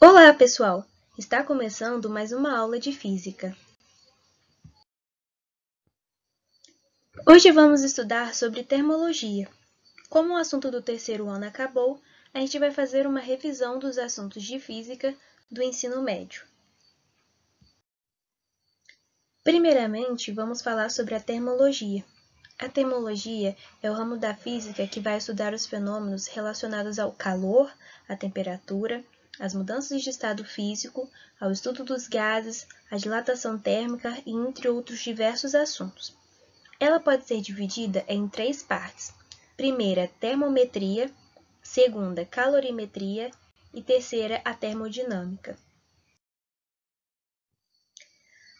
Olá, pessoal! Está começando mais uma aula de física. Hoje vamos estudar sobre termologia. Como o assunto do terceiro ano acabou, a gente vai fazer uma revisão dos assuntos de física do ensino médio. Primeiramente, vamos falar sobre a termologia. A termologia é o ramo da física que vai estudar os fenômenos relacionados ao calor, à temperatura, às mudanças de estado físico, ao estudo dos gases, à dilatação térmica e entre outros diversos assuntos. Ela pode ser dividida em 3 partes. Primeira, termometria, segunda, calorimetria e terceira, a termodinâmica.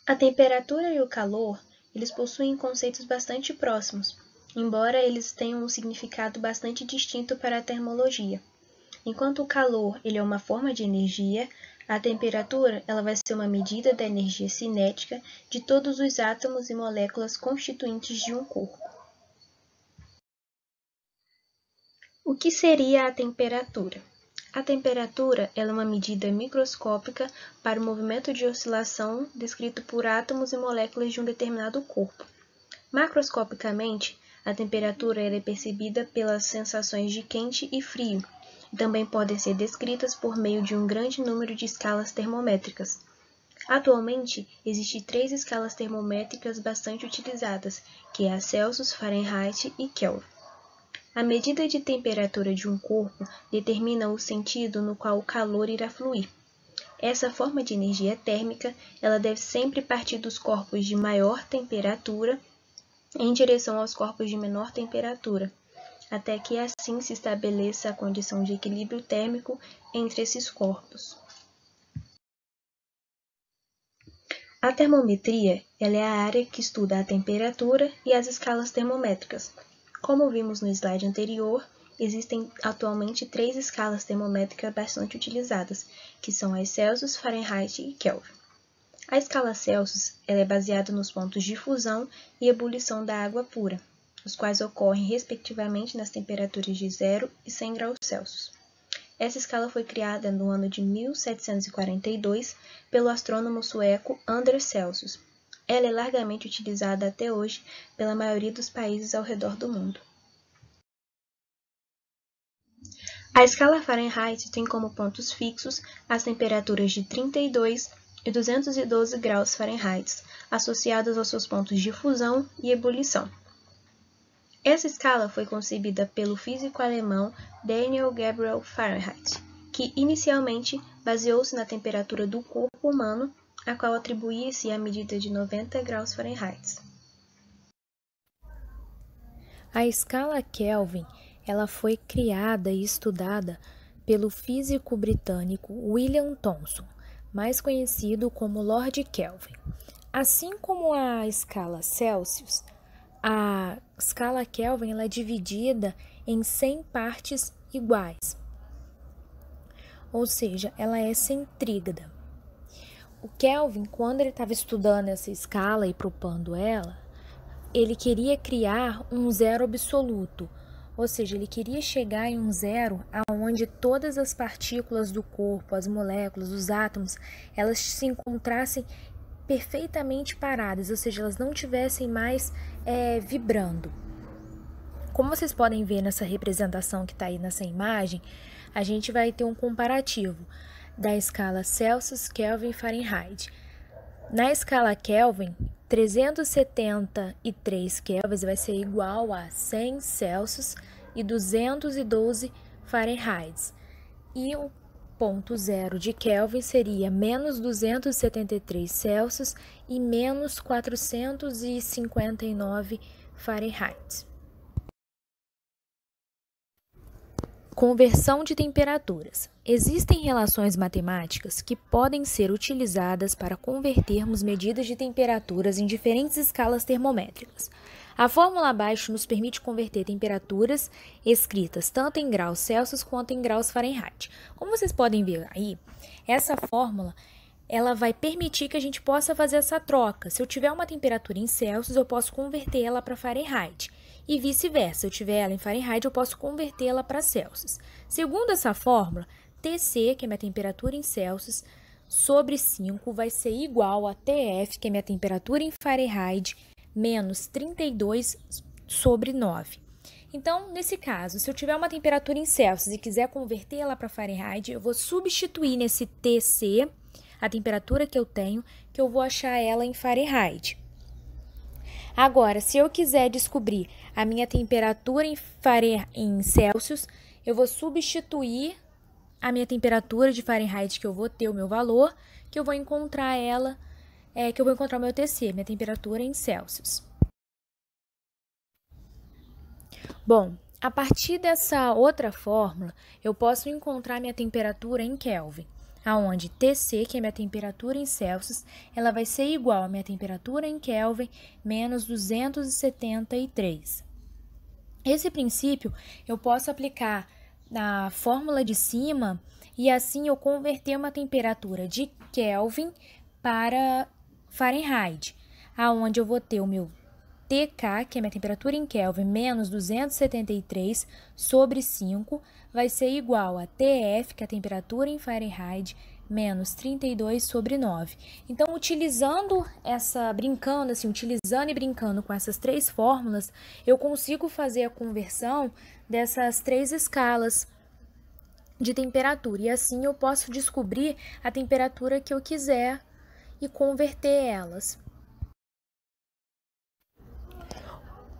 A temperatura e o calor, eles possuem conceitos bastante próximos, embora eles tenham um significado bastante distinto para a termologia. Enquanto o calor ele é uma forma de energia, a temperatura ela vai ser uma medida da energia cinética de todos os átomos e moléculas constituintes de um corpo. O que seria a temperatura? A temperatura ela é uma medida microscópica para o movimento de oscilação descrito por átomos e moléculas de um determinado corpo. Macroscopicamente, a temperatura ela é percebida pelas sensações de quente e frio, e também podem ser descritas por meio de um grande número de escalas termométricas. Atualmente, existem 3 escalas termométricas bastante utilizadas, que é a Celsius, Fahrenheit e Kelvin. A medida de temperatura de um corpo determina o sentido no qual o calor irá fluir. Essa forma de energia térmica ela deve sempre partir dos corpos de maior temperatura em direção aos corpos de menor temperatura, até que assim se estabeleça a condição de equilíbrio térmico entre esses corpos. A termometria ela é a área que estuda a temperatura e as escalas termométricas. Como vimos no slide anterior, existem atualmente 3 escalas termométricas bastante utilizadas, que são as Celsius, Fahrenheit e Kelvin. A escala Celsius ela é baseada nos pontos de fusão e ebulição da água pura, os quais ocorrem respectivamente nas temperaturas de 0 e 100 graus Celsius. Essa escala foi criada no ano de 1742 pelo astrônomo sueco Anders Celsius. Ela é largamente utilizada até hoje pela maioria dos países ao redor do mundo. A escala Fahrenheit tem como pontos fixos as temperaturas de 32 e 212 graus Fahrenheit, associadas aos seus pontos de fusão e ebulição. Essa escala foi concebida pelo físico alemão Daniel Gabriel Fahrenheit, que inicialmente baseou-se na temperatura do corpo humano, a qual atribuía-se a medida de 90 graus Fahrenheit. A escala Kelvin ela foi criada e estudada pelo físico britânico William Thomson, mais conhecido como Lord Kelvin. Assim como a escala Celsius, a escala Kelvin ela é dividida em 100 partes iguais, ou seja, ela é centrígrada. O Kelvin, quando ele estava estudando essa escala e propondo ela, ele queria criar um zero absoluto, ou seja, ele queria chegar em um zero onde todas as partículas do corpo, as moléculas, os átomos, elas se encontrassem perfeitamente paradas, ou seja, elas não tivessem mais vibrando. Como vocês podem ver nessa representação que está aí nessa imagem, a gente vai ter um comparativo da escala Celsius, Kelvin e Fahrenheit. Na escala Kelvin, 373 kelvins vai ser igual a 100 Celsius e 212 Fahrenheit. E o ponto zero de Kelvin seria menos 273 Celsius e menos 459 Fahrenheit. Conversão de temperaturas. Existem relações matemáticas que podem ser utilizadas para convertermos medidas de temperaturas em diferentes escalas termométricas. A fórmula abaixo nos permite converter temperaturas escritas tanto em graus Celsius quanto em graus Fahrenheit. Como vocês podem ver aí, essa fórmula ela vai permitir que a gente possa fazer essa troca. Se eu tiver uma temperatura em Celsius, eu posso converter ela para Fahrenheit. E vice-versa, se eu tiver ela em Fahrenheit, eu posso convertê-la para Celsius. Segundo essa fórmula, TC, que é minha temperatura em Celsius, sobre 5 vai ser igual a TF, que é minha temperatura em Fahrenheit, menos 32 sobre 9. Então, nesse caso, se eu tiver uma temperatura em Celsius e quiser converter ela para Fahrenheit, eu vou substituir nesse TC a temperatura que eu tenho, que eu vou achar ela em Fahrenheit. Agora, se eu quiser descobrir a minha temperatura em Celsius, eu vou substituir a minha temperatura de Fahrenheit, que eu vou ter o meu valor, que eu vou encontrar ela, que eu vou encontrar o meu TC, minha temperatura em Celsius. Bom, a partir dessa outra fórmula, eu posso encontrar minha temperatura em Kelvin, aonde TC, que é minha temperatura em Celsius, ela vai ser igual a minha temperatura em Kelvin menos 273. Esse princípio eu posso aplicar na fórmula de cima e assim eu converter uma temperatura de Kelvin para Fahrenheit, aonde eu vou ter o meu TK, que é minha temperatura em Kelvin, menos 273 sobre 5, vai ser igual a TF, que é a temperatura em Fahrenheit, menos 32 sobre 9. Então, utilizando e brincando com essas três fórmulas, eu consigo fazer a conversão dessas três escalas de temperatura. E assim eu posso descobrir a temperatura que eu quiser e converter elas.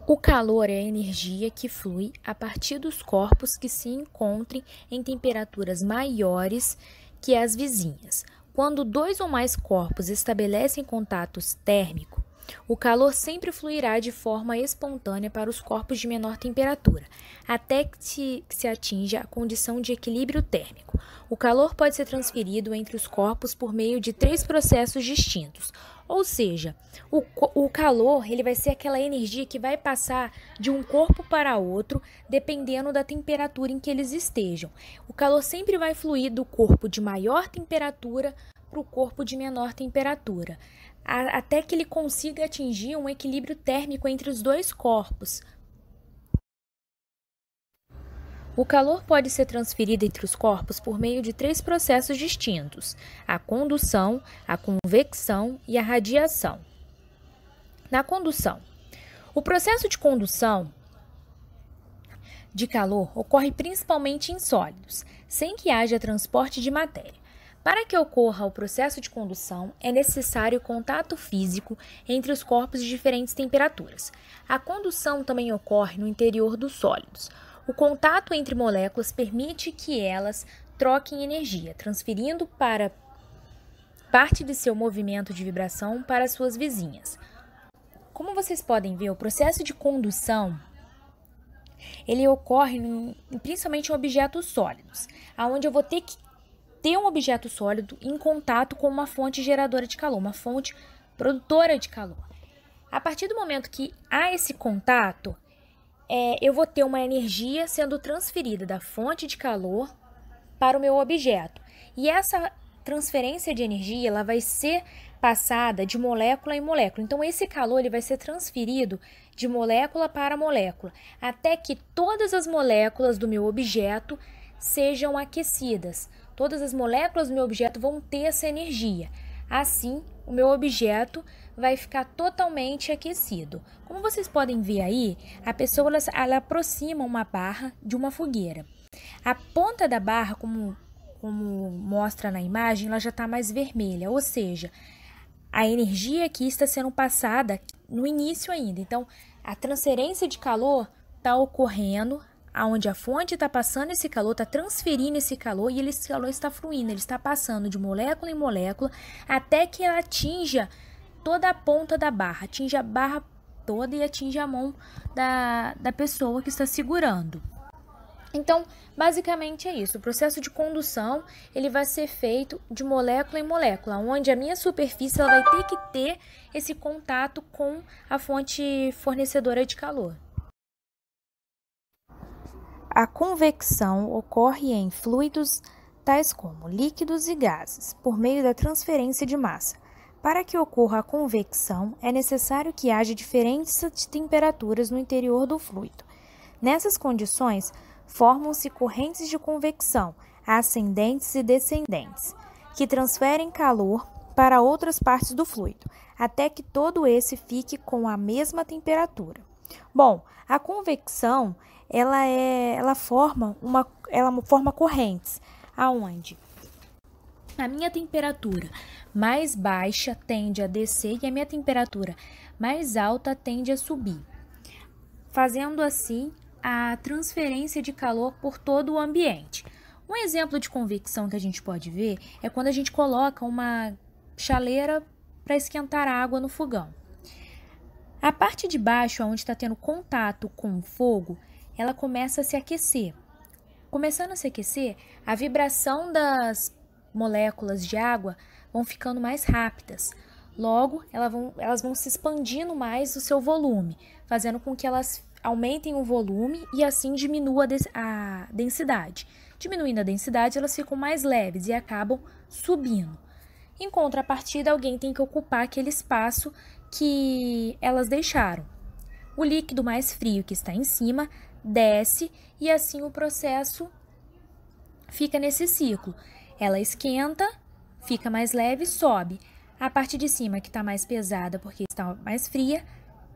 O calor é a energia que flui a partir dos corpos que se encontrem em temperaturas maiores que as vizinhas. Quando dois ou mais corpos estabelecem contato térmico, o calor sempre fluirá de forma espontânea para os corpos de menor temperatura, até que se atinja a condição de equilíbrio térmico. O calor pode ser transferido entre os corpos por meio de três processos distintos. Ou seja, o calor ele vai ser aquela energia que vai passar de um corpo para outro, dependendo da temperatura em que eles estejam. O calor sempre vai fluir do corpo de maior temperatura para o corpo de menor temperatura, até que ele consiga atingir um equilíbrio térmico entre os dois corpos. O calor pode ser transferido entre os corpos por meio de três processos distintos: a condução, a convecção e a radiação. Na condução, o processo de condução de calor ocorre principalmente em sólidos, sem que haja transporte de matéria. Para que ocorra o processo de condução, é necessário contato físico entre os corpos de diferentes temperaturas. A condução também ocorre no interior dos sólidos. O contato entre moléculas permite que elas troquem energia, transferindo para parte de seu movimento de vibração para suas vizinhas. Como vocês podem ver, o processo de condução ele ocorre principalmente em objetos sólidos, onde eu vou ter que ter um objeto sólido em contato com uma fonte geradora de calor, uma fonte produtora de calor. A partir do momento que há esse contato, eu vou ter uma energia sendo transferida da fonte de calor para o meu objeto. E essa transferência de energia ela vai ser passada de molécula em molécula. Então, esse calor ele vai ser transferido de molécula para molécula, até que todas as moléculas do meu objeto sejam aquecidas. Todas as moléculas do meu objeto vão ter essa energia. Assim, o meu objeto vai ficar totalmente aquecido. Como vocês podem ver aí, a pessoa ela aproxima uma barra de uma fogueira. A ponta da barra, como mostra na imagem, ela já está mais vermelha, ou seja, a energia aqui está sendo passada no início ainda. Então, a transferência de calor está ocorrendo, onde a fonte está passando esse calor, está transferindo esse calor e esse calor está fluindo, ele está passando de molécula em molécula até que ela atinja toda a ponta da barra, atinja a barra toda e atinja a mão da pessoa que está segurando. Então, basicamente é isso. O processo de condução ele vai ser feito de molécula em molécula, onde a minha superfície ela vai ter que ter esse contato com a fonte fornecedora de calor. A convecção ocorre em fluidos tais como líquidos e gases, por meio da transferência de massa. Para que ocorra a convecção, é necessário que haja diferença de temperaturas no interior do fluido. Nessas condições, formam-se correntes de convecção, ascendentes e descendentes, que transferem calor para outras partes do fluido, até que todo esse fique com a mesma temperatura. Bom, a convecção, ela forma correntes, aonde a minha temperatura mais baixa tende a descer e a minha temperatura mais alta tende a subir, fazendo assim a transferência de calor por todo o ambiente. Um exemplo de convecção que a gente pode ver é quando a gente coloca uma chaleira para esquentar a água no fogão. A parte de baixo, onde está tendo contato com o fogo, ela começa a se aquecer. Começando a se aquecer, a vibração das moléculas de água vão ficando mais rápidas. Logo, elas vão se expandindo mais o seu volume, fazendo com que elas aumentem o volume e assim diminua a densidade. Diminuindo a densidade, elas ficam mais leves e acabam subindo. Em contrapartida, alguém tem que ocupar aquele espaço que elas deixaram. O líquido mais frio que está em cima desce e assim o processo fica nesse ciclo. Ela esquenta, fica mais leve e sobe. A parte de cima, que está mais pesada porque está mais fria,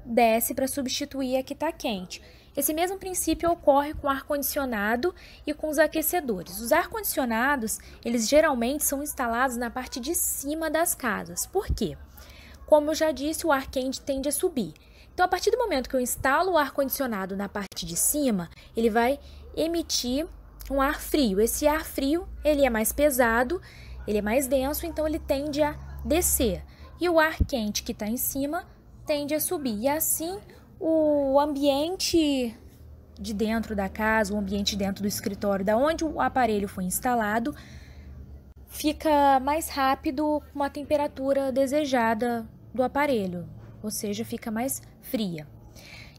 desce para substituir a que está quente. Esse mesmo princípio ocorre com o ar-condicionado e com os aquecedores. Os ar-condicionados, eles geralmente são instalados na parte de cima das casas. Por quê? Como eu já disse, o ar quente tende a subir. Então, a partir do momento que eu instalo o ar-condicionado na parte de cima, ele vai emitir um ar frio. Esse ar frio, ele é mais pesado, ele é mais denso, então ele tende a descer. E o ar quente que está em cima tende a subir. E assim, o ambiente de dentro da casa, o ambiente dentro do escritório, da onde o aparelho foi instalado, fica mais rápido com a temperatura desejada do aparelho, ou seja, fica mais fria.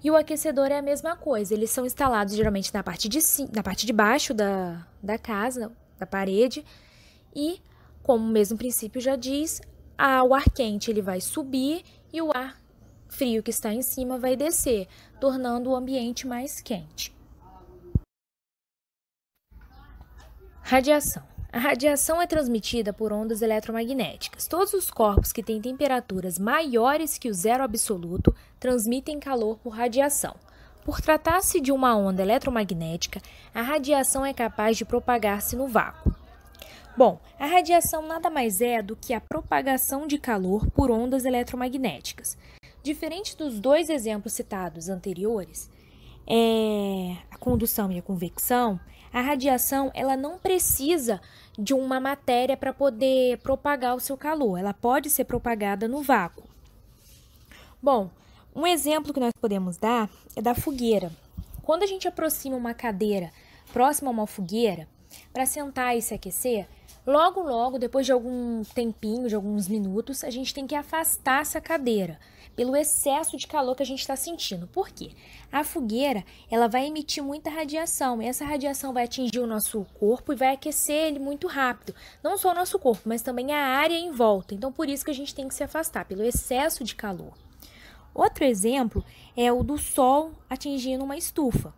E o aquecedor é a mesma coisa, eles são instalados geralmente na parte de baixo da casa, da parede, e, como o mesmo princípio já diz, o ar quente ele vai subir e o ar frio que está em cima vai descer, tornando o ambiente mais quente. Radiação. A radiação é transmitida por ondas eletromagnéticas. Todos os corpos que têm temperaturas maiores que o zero absoluto transmitem calor por radiação. Por tratar-se de uma onda eletromagnética, a radiação é capaz de propagar-se no vácuo. Bom, a radiação nada mais é do que a propagação de calor por ondas eletromagnéticas. Diferente dos dois exemplos citados anteriores, a condução e a convecção, a radiação ela não precisa de uma matéria para poder propagar o seu calor. Ela pode ser propagada no vácuo. Bom, um exemplo que nós podemos dar é da fogueira. Quando a gente aproxima uma cadeira próxima a uma fogueira para sentar e se aquecer, logo, depois de algum tempinho, de alguns minutos, a gente tem que afastar essa cadeira pelo excesso de calor que a gente está sentindo. Por quê? A fogueira, ela vai emitir muita radiação, e essa radiação vai atingir o nosso corpo e vai aquecer ele muito rápido. Não só o nosso corpo, mas também a área em volta. Então, por isso que a gente tem que se afastar, pelo excesso de calor. Outro exemplo é o do Sol atingindo uma estufa.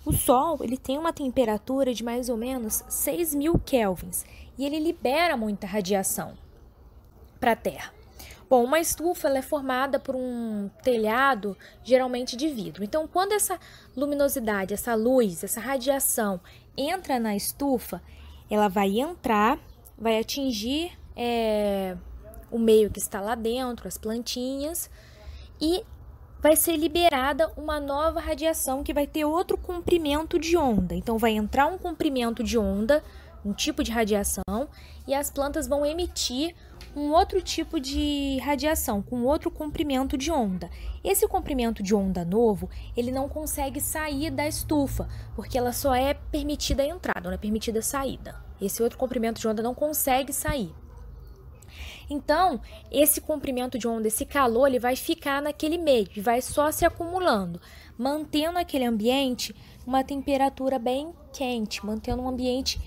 O Sol, ele tem uma temperatura de mais ou menos 6.000 kelvins e ele libera muita radiação para a Terra. Bom, uma estufa ela é formada por um telhado, geralmente de vidro. Então, quando essa luminosidade, essa luz, essa radiação entra na estufa, ela vai entrar, vai atingir o meio que está lá dentro, as plantinhas, e vai ser liberada uma nova radiação que vai ter outro comprimento de onda. Então, vai entrar um comprimento de onda, um tipo de radiação, e as plantas vão emitir um outro tipo de radiação, com outro comprimento de onda. Esse comprimento de onda novo, ele não consegue sair da estufa, porque ela só é permitida a entrada, não é permitida a saída. Esse outro comprimento de onda não consegue sair. Então, esse comprimento de onda, esse calor, ele vai ficar naquele meio e vai só se acumulando, mantendo aquele ambiente uma temperatura bem quente, mantendo um ambiente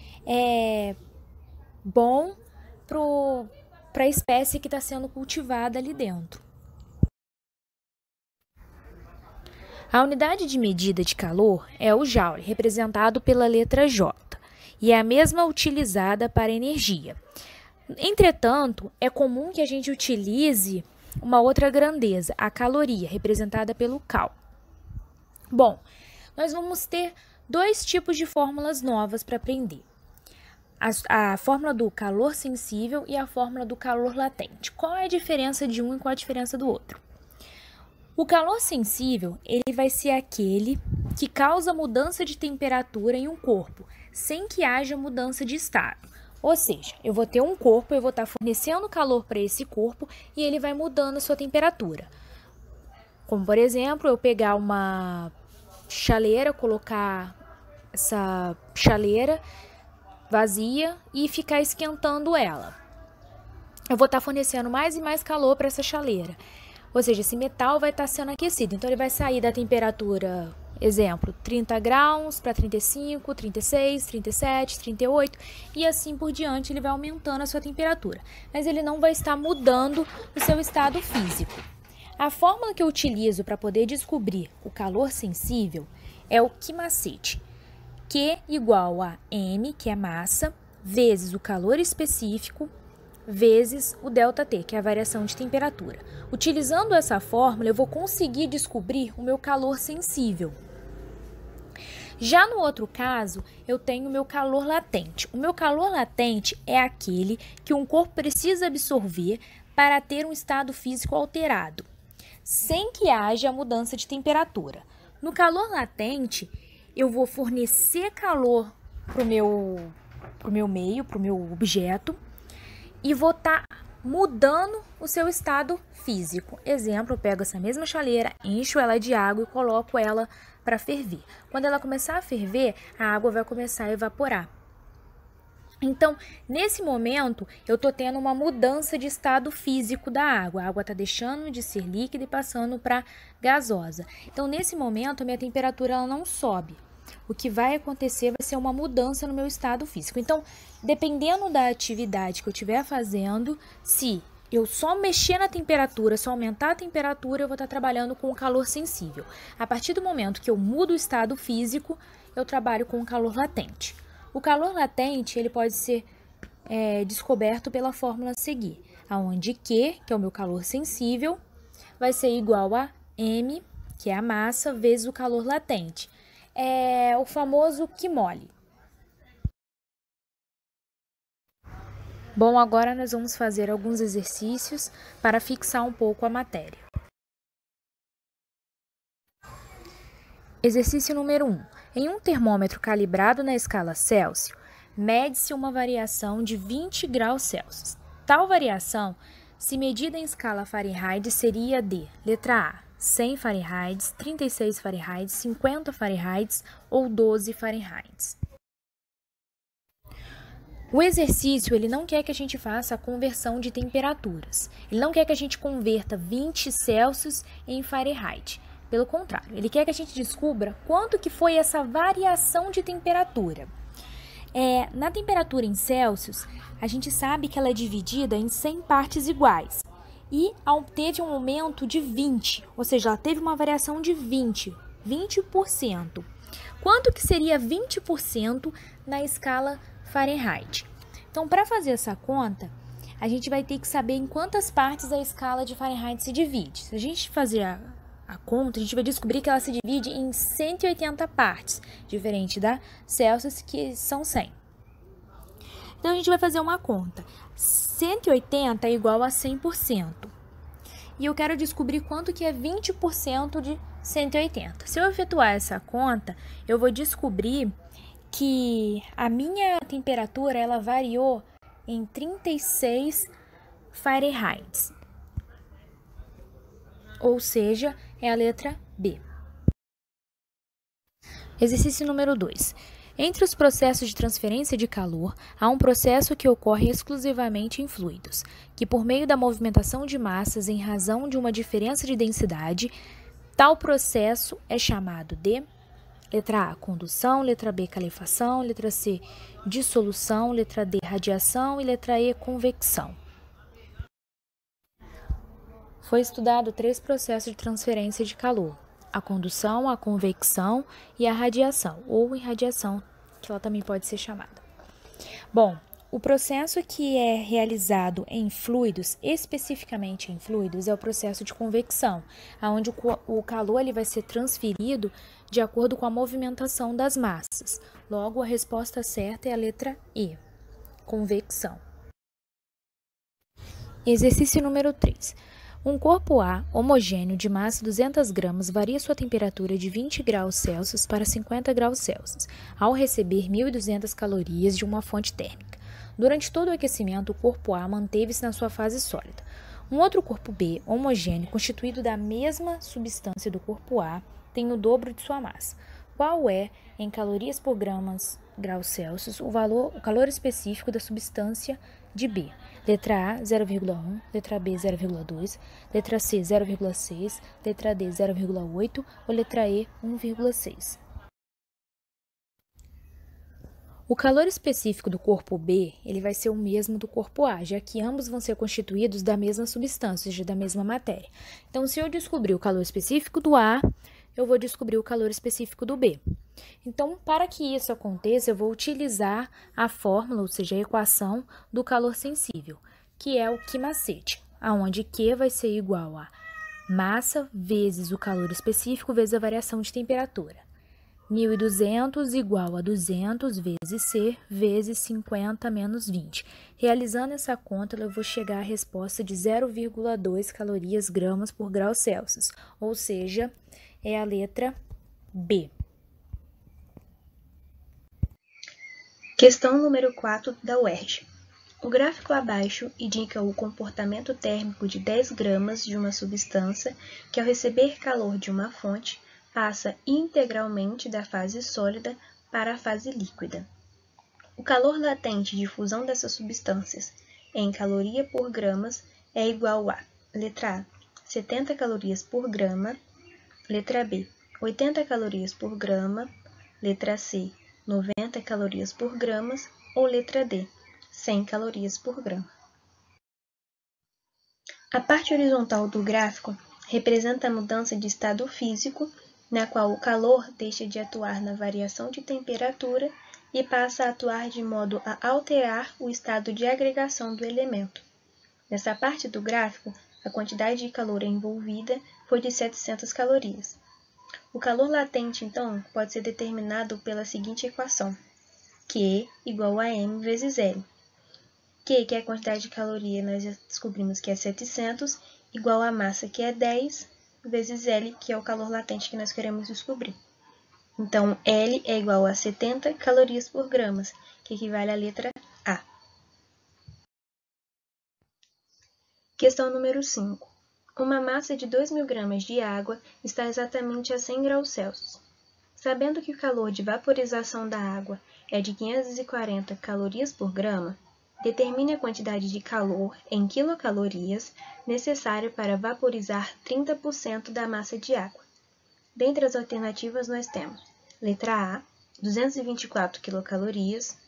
bom para a espécie que está sendo cultivada ali dentro. A unidade de medida de calor é o Joule, representado pela letra J. e é a mesma utilizada para energia. Entretanto, é comum que a gente utilize uma outra grandeza, a caloria, representada pelo cal. Bom, nós vamos ter dois tipos de fórmulas novas para aprender. A fórmula do calor sensível e a fórmula do calor latente. Qual é a diferença de um e qual é a diferença do outro? O calor sensível, ele vai ser aquele que causa mudança de temperatura em um corpo, sem que haja mudança de estado. Ou seja, eu vou ter um corpo, eu vou estar fornecendo calor para esse corpo e ele vai mudando a sua temperatura. Como, por exemplo, eu pegar uma chaleira, colocar essa chaleira vazia e ficar esquentando ela. Eu vou estar fornecendo mais e mais calor para essa chaleira. Ou seja, esse metal vai estar sendo aquecido. Então, ele vai sair da temperatura, exemplo, 30 graus para 35, 36, 37, 38 e assim por diante. Ele vai aumentando a sua temperatura. Mas ele não vai estar mudando o seu estado físico. A fórmula que eu utilizo para poder descobrir o calor sensível é o Q-macete. Q igual a M, que é massa, vezes o calor específico, vezes o ΔT, que é a variação de temperatura. Utilizando essa fórmula, eu vou conseguir descobrir o meu calor sensível. Já no outro caso, eu tenho o meu calor latente. O meu calor latente é aquele que um corpo precisa absorver para ter um estado físico alterado, sem que haja mudança de temperatura. No calor latente, eu vou fornecer calor para o meu meio, para o meu objeto, e vou estar mudando o seu estado físico. Exemplo, eu pego essa mesma chaleira, encho ela de água e coloco ela para ferver. Quando ela começar a ferver, a água vai começar a evaporar. Então, nesse momento, eu estou tendo uma mudança de estado físico da água. A água está deixando de ser líquida e passando para gasosa. Então, nesse momento, a minha temperatura ela não sobe. O que vai acontecer vai ser uma mudança no meu estado físico. Então, dependendo da atividade que eu estiver fazendo, se eu só mexer na temperatura, só aumentar a temperatura, eu vou estar trabalhando com o calor sensível. A partir do momento que eu mudo o estado físico, eu trabalho com o calor latente. O calor latente ele pode ser descoberto pela fórmula a seguir, onde Q, que é o meu calor sensível, vai ser igual a M, que é a massa, vezes o calor latente. É o famoso Q-mole. Bom, agora nós vamos fazer alguns exercícios para fixar um pouco a matéria. Exercício número 1. Em um termômetro calibrado na escala Celsius, mede-se uma variação de 20 graus Celsius. Tal variação, se medida em escala Fahrenheit, seria de, letra A, 100 Fahrenheit, 36 Fahrenheit, 50 Fahrenheit ou 12 Fahrenheit. O exercício ele não quer que a gente faça a conversão de temperaturas. Ele não quer que a gente converta 20 Celsius em Fahrenheit. Pelo contrário, ele quer que a gente descubra quanto que foi essa variação de temperatura. Na temperatura em Celsius, a gente sabe que ela é dividida em 100 partes iguais. E teve um aumento de 20, ou seja, ela teve uma variação de 20%. Quanto que seria 20% na escala Fahrenheit? Então, para fazer essa conta, a gente vai ter que saber em quantas partes a escala de Fahrenheit se divide. Se a gente fazer a conta, a gente vai descobrir que ela se divide em 180 partes, diferente da Celsius, que são 100. Então, a gente vai fazer uma conta. 180 é igual a 100%. E eu quero descobrir quanto que é 20% de 180. Se eu efetuar essa conta, eu vou descobrir que a minha temperatura ela variou em 36 Fahrenheit. Ou seja, é a letra B. Exercício número 2. Entre os processos de transferência de calor, há um processo que ocorre exclusivamente em fluidos, que por meio da movimentação de massas em razão de uma diferença de densidade, tal processo é chamado de letra A, condução, letra B, calefação, letra C, dissolução, letra D, radiação e letra E, convecção. Foi estudado 3 processos de transferência de calor: a condução, a convecção e a radiação, ou irradiação, que ela também pode ser chamada. Bom, o processo que é realizado em fluidos, especificamente em fluidos, é o processo de convecção, onde o calor ele vai ser transferido de acordo com a movimentação das massas. Logo, a resposta certa é a letra E, convecção. Exercício número 3. Um corpo A, homogêneo, de massa 200 gramas, varia sua temperatura de 20 graus Celsius para 50 graus Celsius, ao receber 1.200 calorias de uma fonte térmica. Durante todo o aquecimento, o corpo A manteve-se na sua fase sólida. Um outro corpo B, homogêneo, constituído da mesma substância do corpo A, tem o dobro de sua massa. Qual é, em calorias por graus Celsius, o calor específico da substância de B? Letra A, 0,1, letra B, 0,2, letra C, 0,6, letra D, 0,8 ou letra E, 1,6. O calor específico do corpo B ele vai ser o mesmo do corpo A, já que ambos vão ser constituídos da mesma substância, ou seja, da mesma matéria. Então, se eu descobrir o calor específico do A, eu vou descobrir o calor específico do B. Então, para que isso aconteça, eu vou utilizar a fórmula, ou seja, a equação do calor sensível, que é o Q macete, onde Q vai ser igual a massa vezes o calor específico vezes a variação de temperatura. 1.200 igual a 200 vezes C vezes 50 menos 20. Realizando essa conta, eu vou chegar à resposta de 0,2 calorias gramas por grau Celsius, ou seja, é a letra B. Questão número 4 da UERJ. O gráfico abaixo indica o comportamento térmico de 10 gramas de uma substância que, ao receber calor de uma fonte, passa integralmente da fase sólida para a fase líquida. O calor latente de fusão dessas substâncias em caloria por gramas é igual a: letra A, 70 calorias por grama, letra B, 80 calorias por grama, letra C, 90 calorias por gramas ou letra D, 100 calorias por grama. A parte horizontal do gráfico representa a mudança de estado físico, na qual o calor deixa de atuar na variação de temperatura e passa a atuar de modo a alterar o estado de agregação do elemento. Nessa parte do gráfico, a quantidade de calor envolvida foi de 700 calorias. O calor latente, então, pode ser determinado pela seguinte equação: Q igual a M vezes L. Q, que é a quantidade de caloria, nós já descobrimos que é 700, igual a massa, que é 10, vezes L, que é o calor latente que nós queremos descobrir. Então, L é igual a 70 calorias por gramas, que equivale à letra A. Questão número 5. Uma massa de 2.000 gramas de água está exatamente a 100 graus Celsius. Sabendo que o calor de vaporização da água é de 540 calorias por grama, determine a quantidade de calor em quilocalorias necessária para vaporizar 30% da massa de água. Dentre as alternativas nós temos letra A, 224 quilocalorias,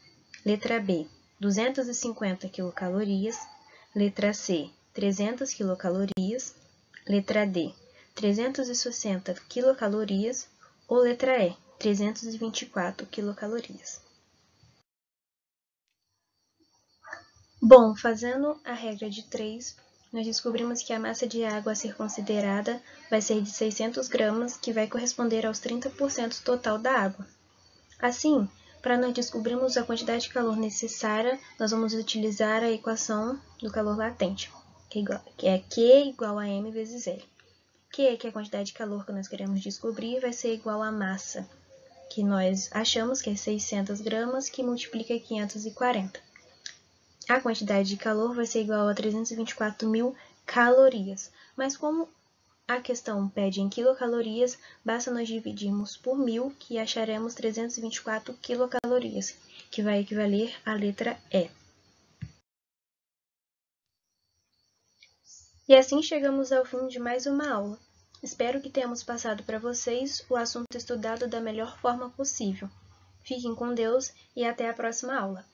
letra B, 250 quilocalorias, letra C, 300 quilocalorias, letra D, 360 quilocalorias ou letra E, 324 quilocalorias. Bom, fazendo a regra de 3, nós descobrimos que a massa de água a ser considerada vai ser de 600 gramas, que vai corresponder aos 30% total da água. Assim, para nós descobrirmos a quantidade de calor necessária, nós vamos utilizar a equação do calor latente, que é Q igual a M vezes L. Q, que é a quantidade de calor que nós queremos descobrir, vai ser igual à massa, que nós achamos que é 600 gramas, que multiplica 540. A quantidade de calor vai ser igual a 324.000 calorias. Mas como a questão pede em quilocalorias, basta nós dividirmos por 1.000, que acharemos 324 quilocalorias, que vai equivaler à letra E. E assim chegamos ao fim de mais uma aula. Espero que tenhamos passado para vocês o assunto estudado da melhor forma possível. Fiquem com Deus e até a próxima aula.